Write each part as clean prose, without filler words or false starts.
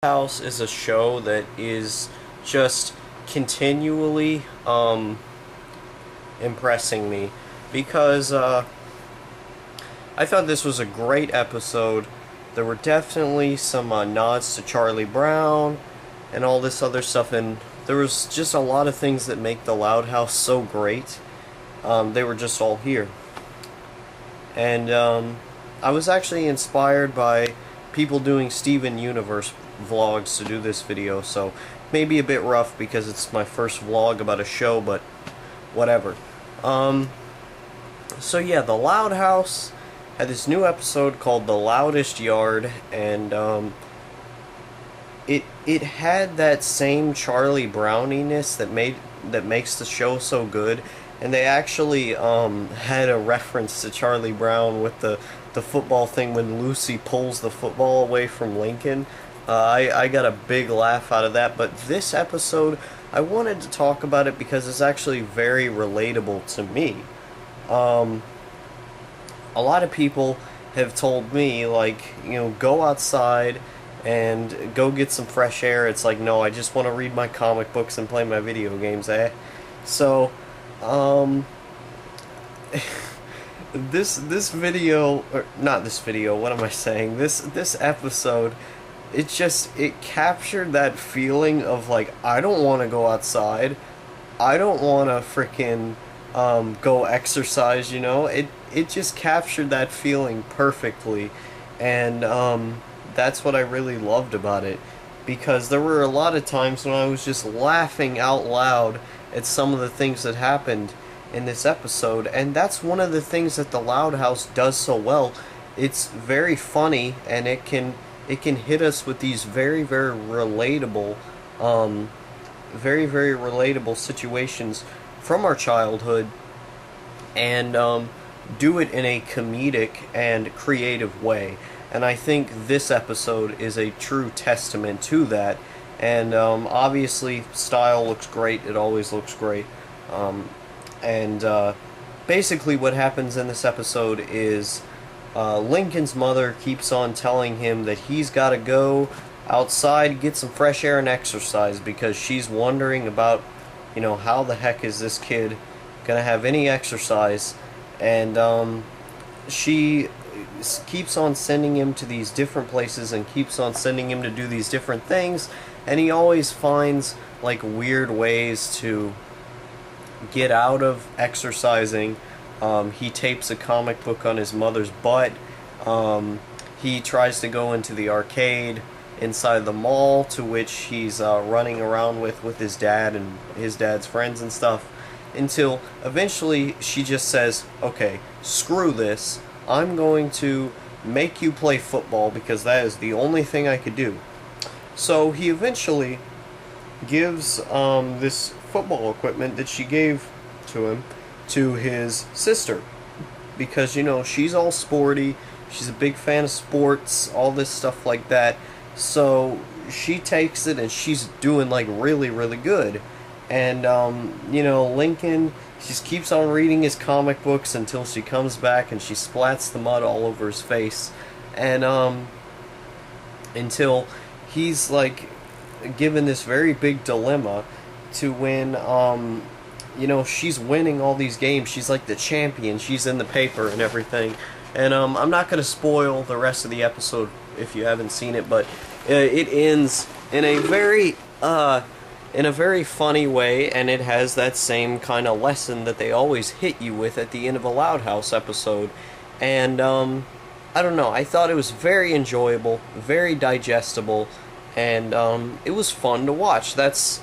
House is a show that is just continually impressing me because I thought this was a great episode. There were definitely some nods to Charlie Brown and all this other stuff, and there was just a lot of things that make the Loud House so great. They were just all here. And I was actually inspired by people doing Steven Universe vlogs to do this video, so maybe a bit rough because it's my first vlog about a show, but whatever. So yeah, the Loud House had this new episode called The Loudest Yard, and it had that same Charlie Browniness that makes the show so good. And they actually had a reference to Charlie Brown with the football thing when Lucy pulls the football away from Lincoln. I got a big laugh out of that, but this episode, I wanted to talk about it because it's actually very relatable to me. A lot of people have told me, like, go outside and go get some fresh air. It's like, no, I just want to read my comic books and play my video games, eh? So, this video, or not this video, what am I saying? This episode, it captured that feeling of, like, I don't want to go outside. I don't want to freaking go exercise, It just captured that feeling perfectly, and that's what I really loved about it, because there were a lot of times when I was just laughing out loud at some of the things that happened in this episode, and that's one of the things that the Loud House does so well. It's very funny, and it can hit us with these very, very relatable situations from our childhood, and do it in a comedic and creative way. And I think this episode is a true testament to that. And obviously, style looks great. It always looks great. Basically what happens in this episode is Lincoln's mother keeps on telling him that he's got to go outside, get some fresh air and exercise, because she's wondering about, how the heck is this kid going to have any exercise. And she keeps on sending him to these different places and keeps on sending him to do these different things, and he always finds like weird ways to get out of exercising. He tapes a comic book on his mother's butt. He tries to go into the arcade inside the mall, to which he's running around with his dad and his dad's friends and stuff, until eventually she just says, okay, screw this, I'm going to make you play football because that is the only thing I could do. So he eventually gives this football equipment that she gave to him to his sister, because she's all sporty, she's a big fan of sports, all this stuff like that. So she takes it and she's doing like really, really good. And Lincoln just keeps on reading his comic books until she comes back and she splats the mud all over his face, and until he's like given this very big dilemma to when she's winning all these games, she's like the champion, she's in the paper and everything. And I'm not going to spoil the rest of the episode if you haven't seen it, but it ends in a very funny way, and it has that same kind of lesson that they always hit you with at the end of a Loud House episode. And I don't know, I thought it was very enjoyable, very digestible, and it was fun to watch. That's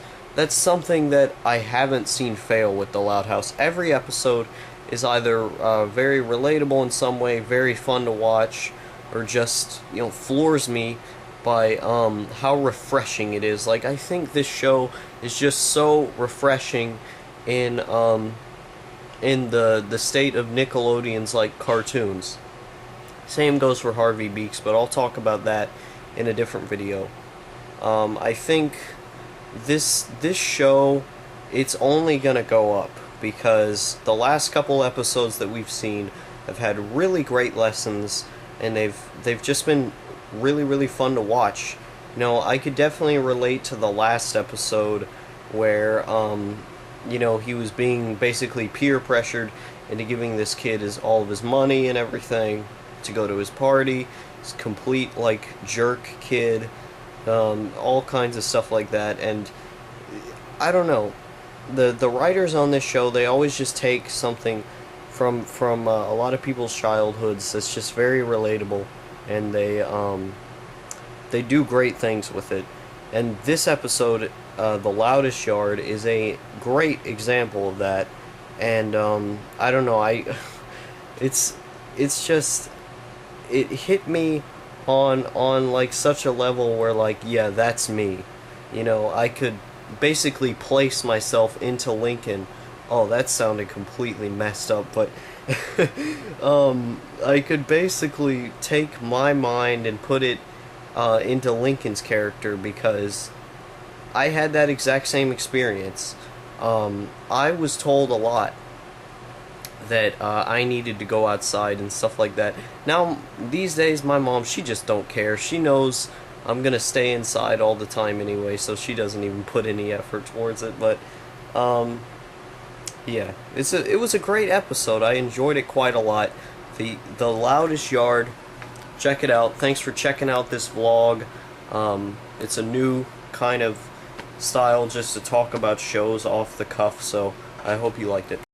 something that I haven't seen fail with the Loud House. Every episode is either very relatable in some way, very fun to watch, or just floors me by how refreshing it is. Like, I think this show is just so refreshing in the state of Nickelodeon's like cartoons. Same goes for Harvey Beaks, but I'll talk about that in a different video. I think this show, it's only gonna go up because the last couple episodes that we've seen have had really great lessons, and they've just been really, really fun to watch. I could definitely relate to the last episode where, he was being basically peer pressured into giving this kid all of his money and everything to go to his party. He's complete, like, jerk kid, all kinds of stuff like that. And I don't know, the writers on this show, they always just take something from a lot of people's childhoods that's just very relatable, and they do great things with it. And this episode, The Loudest Yard, is a great example of that. And I don't know, it's just, it hit me on like such a level where, like, yeah, that's me. I could basically place myself into Lincoln. Oh, that sounded completely messed up, but I could basically take my mind and put it into Lincoln's character, because I had that exact same experience. I was told a lot that I needed to go outside and stuff like that. Now, these days, my mom, she just don't care. She knows I'm gonna stay inside all the time anyway, so she doesn't even put any effort towards it. But yeah, it was a great episode. I enjoyed it quite a lot. The Loudest Yard. Check it out. Thanks for checking out this vlog. It's a new kind of style just to talk about shows off the cuff, so I hope you liked it.